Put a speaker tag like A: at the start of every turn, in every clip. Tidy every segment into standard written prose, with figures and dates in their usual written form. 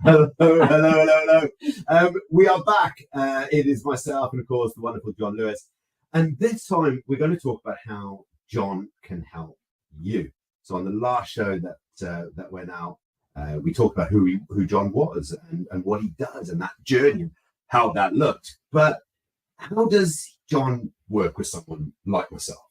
A: Hello. We are back. It is myself and, of course, the wonderful John Lewis. And this time we're going to talk about how John can help you. So on the last show that went out, we talked about who John was and what he does and that journey and how that looked. But how does John work with someone like myself?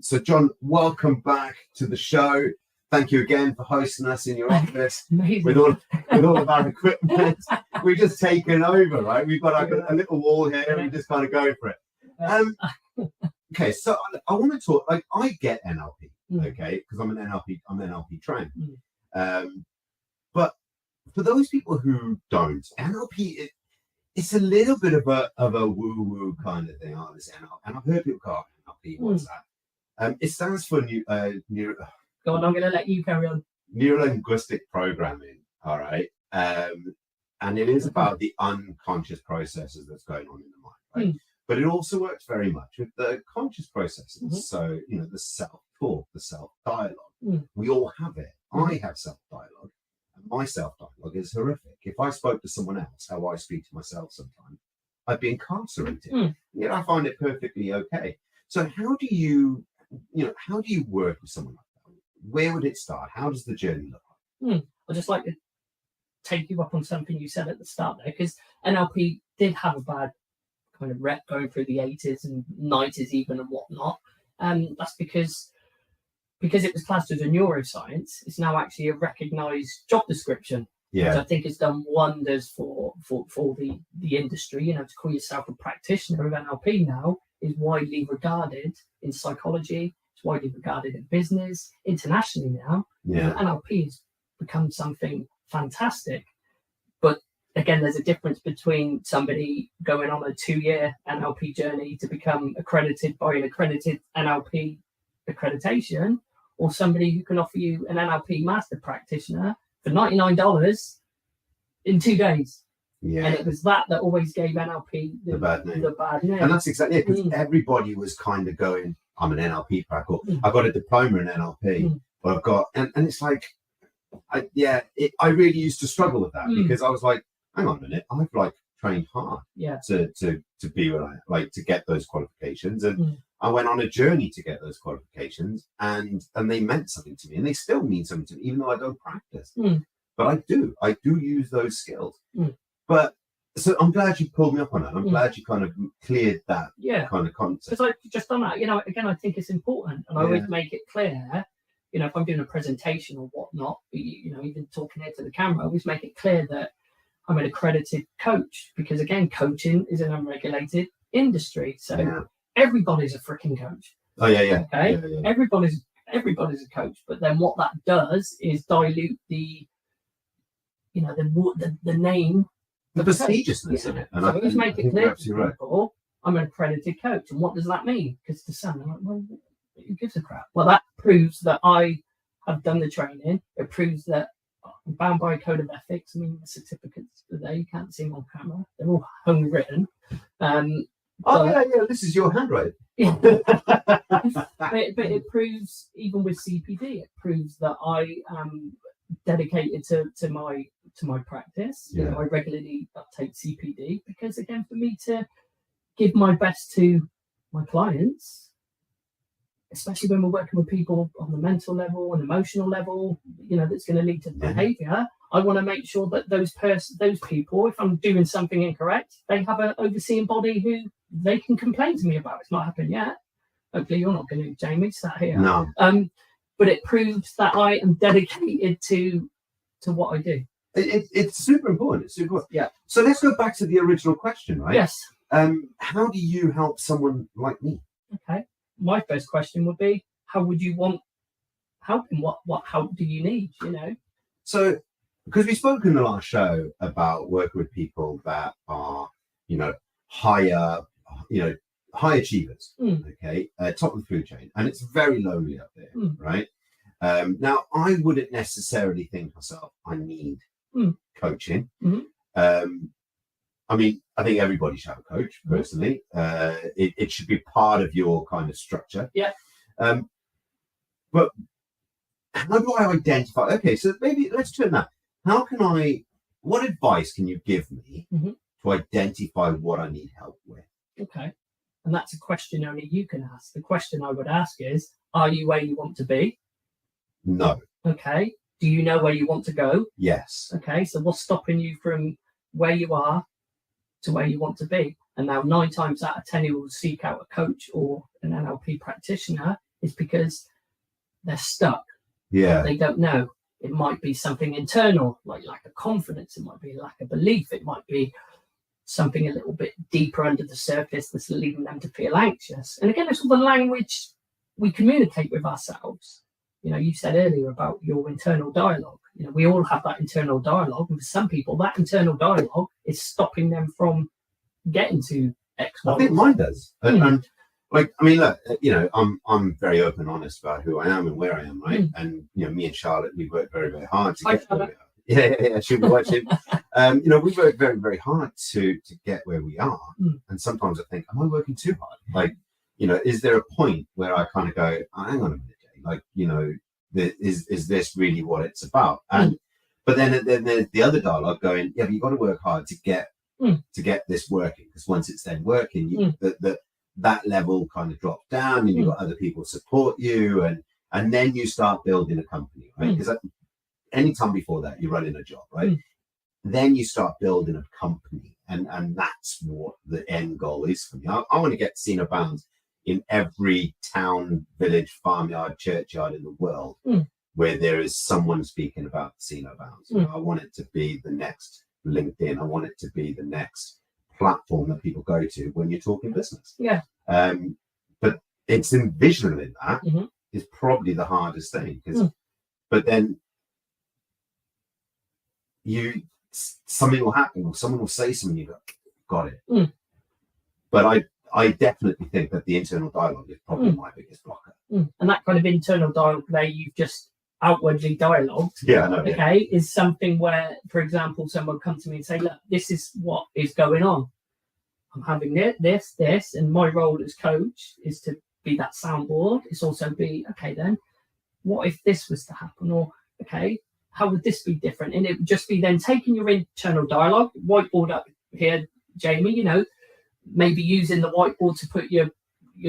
A: So John, welcome back to the show. Thank you again for hosting us in your office with all of our equipment. We've just taken over, right? We've got a little wall here and we just kind of go for it. Okay, so I want to talk, like, I get NLP, okay, because I'm NLP trained. But for those people who don't, NLP, it's a little bit of a woo-woo kind of thing. Oh, this NLP, and I've heard people go, NLP, what's that? It stands for
B: Go on, I'm going to let you carry on.
A: Neuro-Linguistic Programming, all right? And it is about the unconscious processes that's going on in the mind, right? But it also works very much with the conscious processes. So, the self-talk, the self-dialogue. We all have it. I have self-dialogue, and my self-dialogue is horrific. If I spoke to someone else, how I speak to myself sometimes, I'd be incarcerated. Yet I find it perfectly okay. So how do you work with someone like that? Where would it start? How does the journey look like?
B: I'd just like to take you up on something you said at the start there, because NLP did have a bad kind of rep going through the 80s and 90s even and whatnot. That's because it was classed as a neuroscience. It's now actually a recognised job description, which I think has done wonders for the industry. To call yourself a practitioner of NLP now is widely regarded in psychology. It's widely regarded in business, internationally now. NLP has become something fantastic. But again, there's a difference between somebody going on a 2-year NLP journey to become accredited by an accredited NLP accreditation, or somebody who can offer you an NLP master practitioner for $99 in 2 days. And it was that always gave NLP the bad name.
A: And that's exactly it, because everybody was kind of going, I'm an NLP practitioner. I've got a diploma in NLP, but I've got, and it's like, I really used to struggle with that because I was like, hang on a minute, I've like trained hard to be what I like, to get those qualifications, and I went on a journey to get those qualifications, and they meant something to me, and they still mean something to me, even though I don't practice. But I do use those skills. But so I'm glad you pulled me up on that. I'm glad you kind of cleared that kind of concept.
B: Because I've just done that. Again, I think it's important, and I always make it clear. If I'm doing a presentation or whatnot, even talking here to the camera, I always make it clear that I'm an accredited coach, because again, coaching is an unregulated industry. So everybody's a freaking coach.
A: Oh yeah.
B: Okay. Yeah. Everybody's a coach. But then what that does is dilute the name.
A: The prestigiousness of it.
B: And so I always make it clear to people, I'm an accredited coach. And what does that mean? Because to some, I'm like, well, who gives a crap? Well, that proves that I have done the training. It proves that I'm bound by a code of ethics. I mean, the certificates today, you can't see them on camera. They're all handwritten.
A: This is your handwriting.
B: But it proves, even with CPD, it proves that I am dedicated to my practice. I regularly uptake CPD because, again, for me to give my best to my clients, especially when we're working with people on the mental level and emotional level, that's going to lead to behaviour. I want to make sure that those people, if I'm doing something incorrect, they have an overseeing body who they can complain to me about. It's not happened yet. Hopefully you're not going to, Jamie, sat here.
A: No.
B: But it proves that I am dedicated to what I do.
A: It's super important. It's super important.
B: Yeah.
A: So let's go back to the original question, right?
B: Yes.
A: How do you help someone like me?
B: Okay. My first question would be, how would you want help, and what help do you need?
A: So, because we spoke in the last show about working with people that are, higher achievers, okay, top of the food chain, and it's very lonely up there, right? Now, I wouldn't necessarily think myself, I need coaching. I mean, I think everybody should have a coach, personally. It should be part of your kind of structure.
B: Yeah.
A: But how do I identify? Okay, so maybe let's turn that. How can I what advice can you give me
B: Mhm.
A: to identify what I need help with?
B: Okay. And that's a question only you can ask. The question I would ask is, are you where you want to be?
A: No.
B: Okay. Do you know where you want to go?
A: Yes.
B: Okay. So what's stopping you from where you are to where you want to be? And now 9 times out of 10 who will seek out a coach or an NLP practitioner is because they're stuck.
A: Yeah.
B: They don't know. It might be something internal, like lack of confidence. It might be lack of belief. It might be something a little bit deeper under the surface that's leading them to feel anxious. And again, it's all the language we communicate with ourselves. You know, you said earlier about your internal dialogue. You know, we all have that internal dialogue. And for some people, that internal dialogue is stopping them from getting to X, Y,
A: I think
B: or Z.
A: mine does. And like, I mean, look, you know, I'm very open and honest about who I am and where I am, right? And, you know, me and Charlotte, we work very, very hard to get where we are. Yeah, she'll be watching. You know, we work very, very hard to get where we are. And sometimes I think, am I working too hard? Like, you know, is there a point where I kind of go, oh, hang on a minute, Jay, like, you know, is this really what it's about? And but then there's the other dialogue going, yeah, but you've got to work hard to get this working, because once it's then working, you, that level kind of drops down, and you've got other people support you, and then you start building a company, right? Because anytime before that, you're running a job, right? Then you start building a company, and that's what the end goal is for me. I want to get Casino Bounds in every town, village, farmyard, churchyard in the world where there is someone speaking about Casino Bounds. You know, I want it to be the next LinkedIn. I want it to be the next platform that people go to when you're talking business.
B: Yeah.
A: But it's envisioning that is probably the hardest thing, because but then something will happen, or someone will say something, you go, got it. But I definitely think that the internal dialogue is probably my biggest blocker.
B: And that kind of internal dialogue there, you've just outwardly dialogued.
A: Yeah, I know.
B: Okay, is something where, for example, someone come to me and say, look, this is what is going on. I'm having this, and my role as coach is to be that soundboard. It's also be, okay, then, what if this was to happen? Or, okay, how would this be different? And it would just be then taking your internal dialogue, whiteboard up here, Jamie, you know, maybe using the whiteboard to put your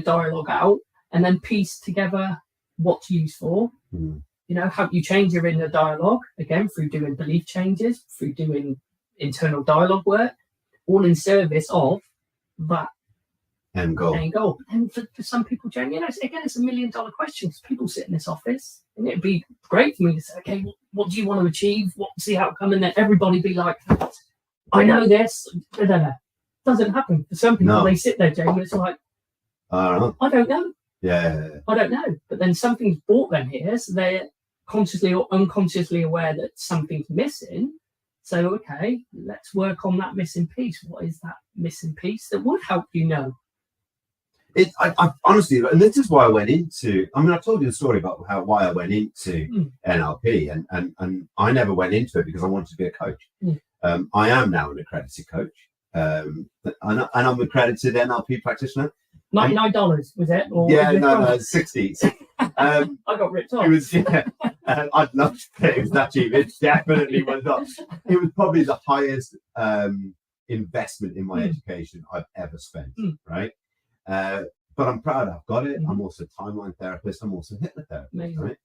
B: dialogue out, and then piece together what to use for. You know, help you change your inner dialogue, again, through doing belief changes, through doing internal dialogue work, all in service of that
A: end goal.
B: And for some people, Jamie, you know, it's $1 million question, because people sit in this office, and it'd be great for me to say, okay, what do you want to achieve? What's the outcome? And then everybody be like, I know this. Doesn't happen. For some people, they sit there, Jamie, it's like, I don't know.
A: Yeah.
B: I don't know. But then something's brought them here, so they're consciously or unconsciously aware that something's missing. So, okay, let's work on that missing piece. What is that missing piece that would help you know?
A: I honestly, and this is why I went into, I mean, I told you the story about why I went into NLP, and I never went into it because I wanted to be a coach. I am now an accredited coach, and I'm an accredited NLP practitioner.
B: $99 was it? Or
A: yeah, no, 60.
B: I got ripped off.
A: It was, I'd love to say it was that cheap. It definitely was not. It was probably the highest investment in my education I've ever spent, right? But I'm proud I've got it. I'm also a timeline therapist. I'm also a hypnotherapist, right?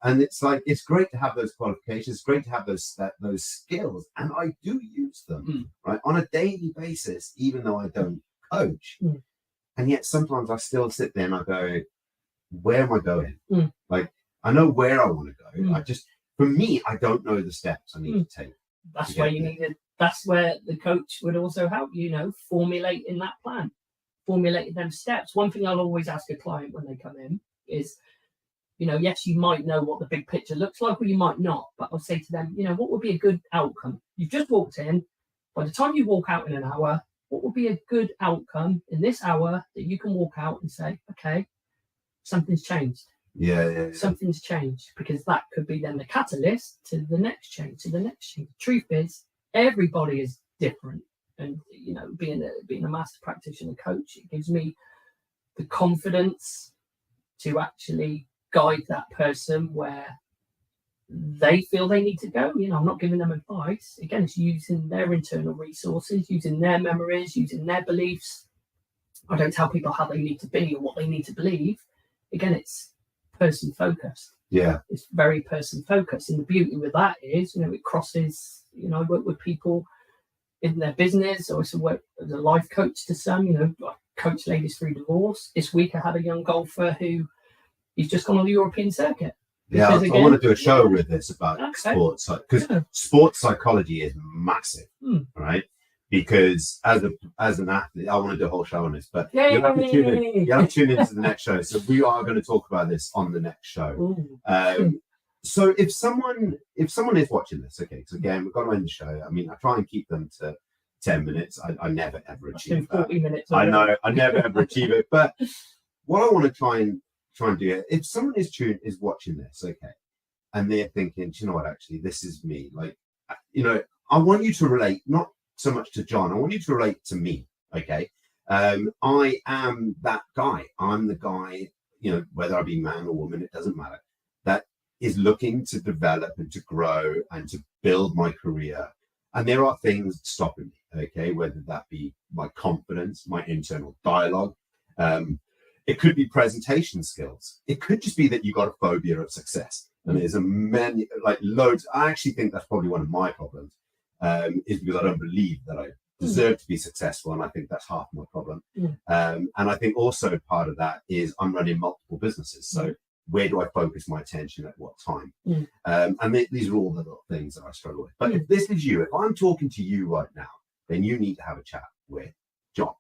A: And it's like, it's great to have those qualifications. It's great to have those skills, and I do use them, right, on a daily basis, even though I don't coach. And yet sometimes I still sit there and I go, where am I going? Like, I know where I want to go. I just, for me, I don't know the steps I need to take.
B: That's where you needed. That's where the coach would also help you, know, formulating that plan, formulating them steps. One thing I'll always ask a client when they come in is, you know, yes, you might know what the big picture looks like, or you might not. But I'll say to them, you know, what would be a good outcome? You've just walked in. By the time you walk out in an hour, what would be a good outcome in this hour that you can walk out and say, okay, something's changed.
A: Yeah.
B: Something's changed, because that could be then the catalyst to the next change, The truth is, everybody is different. And, you know, being a master practitioner coach, it gives me the confidence to actually guide that person where they feel they need to go. You know, I'm not giving them advice. Again, it's using their internal resources, using their memories, using their beliefs. I don't tell people how they need to be or what they need to believe. Again, it's person focused.
A: Yeah.
B: It's very person focused. And the beauty with that is, you know, it crosses, you know, I work with people in their business, or I work as a life coach to some, you know, I coach ladies through divorce. This week I had a young golfer who he's just gone on the European circuit.
A: Yeah, I want to do a show with this about sports, because sports psychology is massive, right? Because as an athlete, I want to do a whole show on this, but you'll have to tune in. You have to tune into the next show. So we are going to talk about this on the next show. So if someone is watching this, okay, so again, we've got to end the show. I mean, I try and keep them to 10 minutes. I never ever achieve 40
B: that. Minutes.
A: I know, I never ever achieve it. But what I want to try and do, if someone is watching this, okay, and they're thinking, you know what, actually, this is me. Like, you know, I want you to relate, not so much to John. I want you to relate to me, okay? I am that guy. I'm the guy, you know, whether I be man or woman, it doesn't matter, that is looking to develop and to grow and to build my career. And there are things stopping me, okay? Whether that be my confidence, my internal dialogue. It could be presentation skills. It could just be that you got a phobia of success. And there's loads. I actually think that's probably one of my problems, is because I don't believe that I deserve to be successful. And I think that's half my problem. And I think also part of that is I'm running multiple businesses. So where do I focus my attention at what time? And these are all the little things that I struggle with. But if this is you, if I'm talking to you right now, then you need to have a chat with John.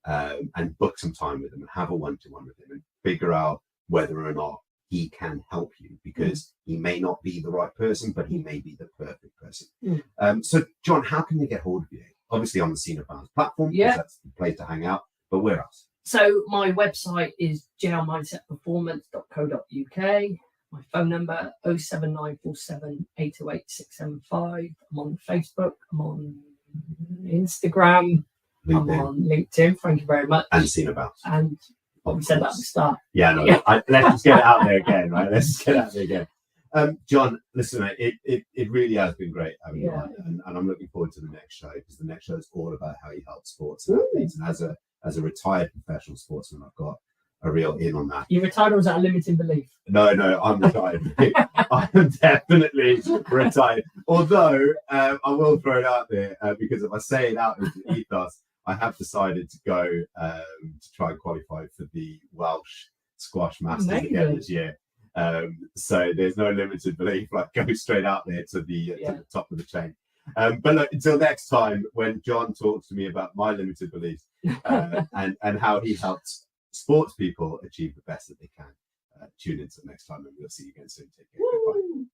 A: And book some time with him and have a one-to-one with him and figure out whether or not he can help you, because he may not be the right person, but he may be the perfect person. So John, how can they get hold of you? Obviously on the Senior Founders platform, because that's the place to hang out, but where else? So
B: my website is jlmindsetperformance.co.uk. My phone number 07947 808 675. I'm on Facebook, I'm on Instagram, LinkedIn. I'm on LinkedIn, thank you very much.
A: And Seen About.
B: And what we said that at the start.
A: Yeah, no, let's just get it out there again, right? Let's just get it out there again. John, listen, mate, it really has been great having you on, and I'm looking forward to the next show, because the next show is all about how you help sports and athletes. And as a retired professional sportsman, I've got a real in on that.
B: You retired, or was that a limiting belief?
A: No, I'm retired. I'm definitely retired. Although I will throw it out there, because if I say it out into the ethos, I have decided to go to try and qualify for the Welsh Squash Masters again this year. So there's no limited belief. Like, go straight out there to the top of the chain. But look, until next time, when John talks to me about my limited beliefs and how he helps sports people achieve the best that they can, tune in till next time, and we'll see you again soon. Take care. Goodbye.